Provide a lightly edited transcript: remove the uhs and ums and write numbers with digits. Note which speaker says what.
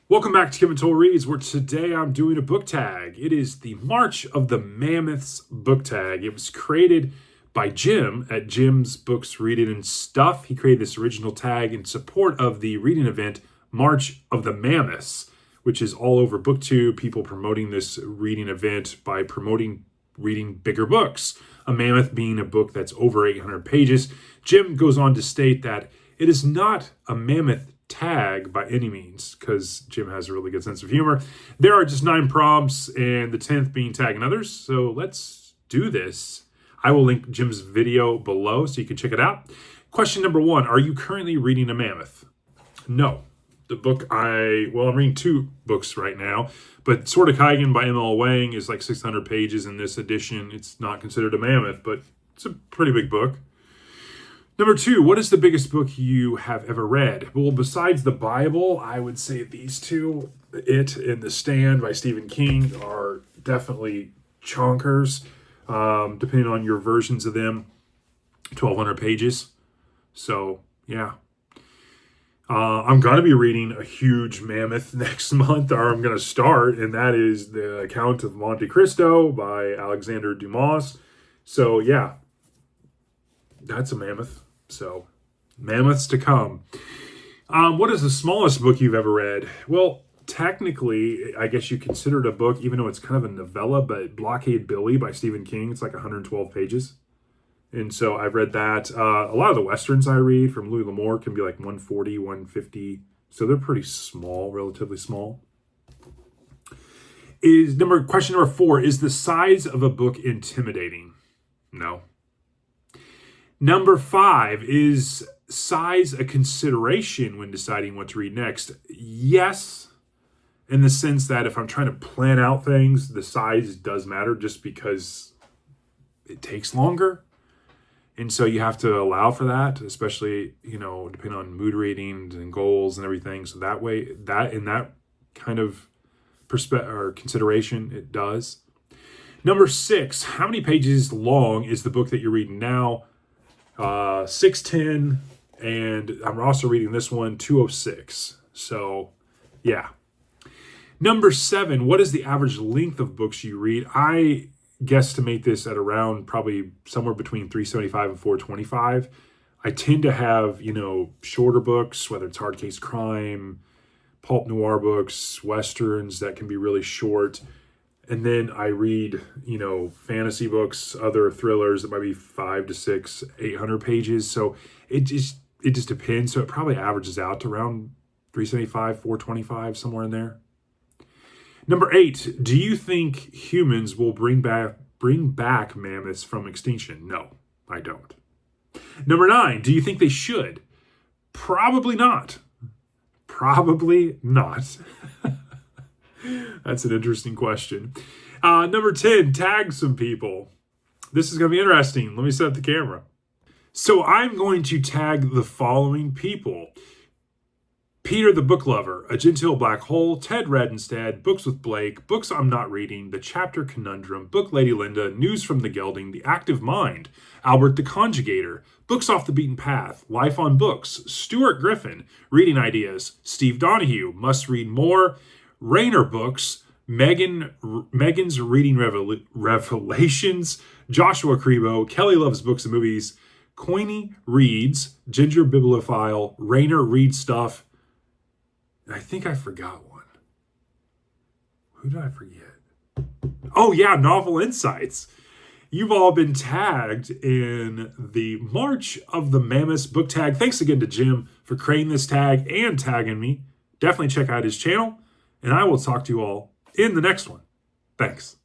Speaker 1: Welcome back to Kevin Toll Reads, where today I'm doing a book tag. It is the March of the Mammoths book tag. It was created by Jim at Jim's Books, Reading and Stuff. He created this original tag in support of the reading event, March of the Mammoths, which is all over BookTube, people promoting this reading event by promoting reading bigger books. A mammoth being a book that's over 800 pages. Jim goes on to state that it is not a mammoth tag by any means, because Jim has a really good sense of humor. There are just 9 prompts, and the 10th being tagging others. So let's do this. I will link Jim's video below so you can check it out. Question number 1, are you currently reading a mammoth? No. The book I'm reading 2 books right now, but Sword of Kaigen by M.L. Wang is like 600 pages in this edition. It's not considered a mammoth, but it's a pretty big book. Number 2, what is the biggest book you have ever read? Well, besides the Bible, I would say these two, It and The Stand by Stephen King, are definitely chonkers, depending on your versions of them, 1,200 pages. So, yeah. I'm going to be reading a huge mammoth next month, or I'm going to start, and that is The Count of Monte Cristo by Alexander Dumas. So, yeah, that's a mammoth. So, mammoths to come. What is the smallest book you've ever read? Well, technically, I guess you consider it a book, even though it's kind of a novella, but Blockade Billy by Stephen King, it's like 112 pages. And so I've read that. A lot of the Westerns I read from Louis L'Amour can be like 140, 150. So they're pretty small, relatively small. Question number 4, is the size of a book intimidating? No. Number 5, is size a consideration when deciding what to read next? Yes, in the sense that if I'm trying to plan out things, the size does matter just because it takes longer. And so you have to allow for that, especially, depending on mood readings and goals and everything. So that way, in that kind of perspective or consideration, it does. Number 6, how many pages long is the book that you're reading now? 610, and I'm also reading this one, 206. So, yeah. Number 7, what is the average length of books you read? I guesstimate this at around probably somewhere between 375 and 425. I tend to have, shorter books, whether it's hard case crime, pulp noir books, westerns that can be really short. And then I read, fantasy books, other thrillers that might be 500 to 600, 800 pages. So it just depends. So it probably averages out to around 375, 425, somewhere in there. Number 8, do you think humans will bring back mammoths from extinction? No, I don't. Number 9, do you think they should? Probably not. Probably not. That's an interesting question. Number 10, tag some people. This is going to be interesting. Let me set up the camera. So I'm going to tag the following people. Peter the Book Lover, A Genteel Black Hole, Ted Redenstead, Books with Blake, Books I'm Not Reading, The Chapter Conundrum, Book Lady Linda, News from the Gelding, The Active Mind, Albert the Conjugator, Books Off the Beaten Path, Life on Books, Stuart Griffin, Reading Ideas, Steve Donahue, Must Read More, Rayner Books, Megan's Reading Revelations, Joshua Crebo, Kelly Loves Books and Movies, Coiny Reads, Ginger Bibliophile, Rayner Reads Stuff. I think I forgot one. Who did I forget? Oh yeah, Novel Insights. You've all been tagged in the March of the Mammoths book tag. Thanks again to Jim for creating this tag and tagging me. Definitely check out his channel, and I will talk to you all in the next one. Thanks.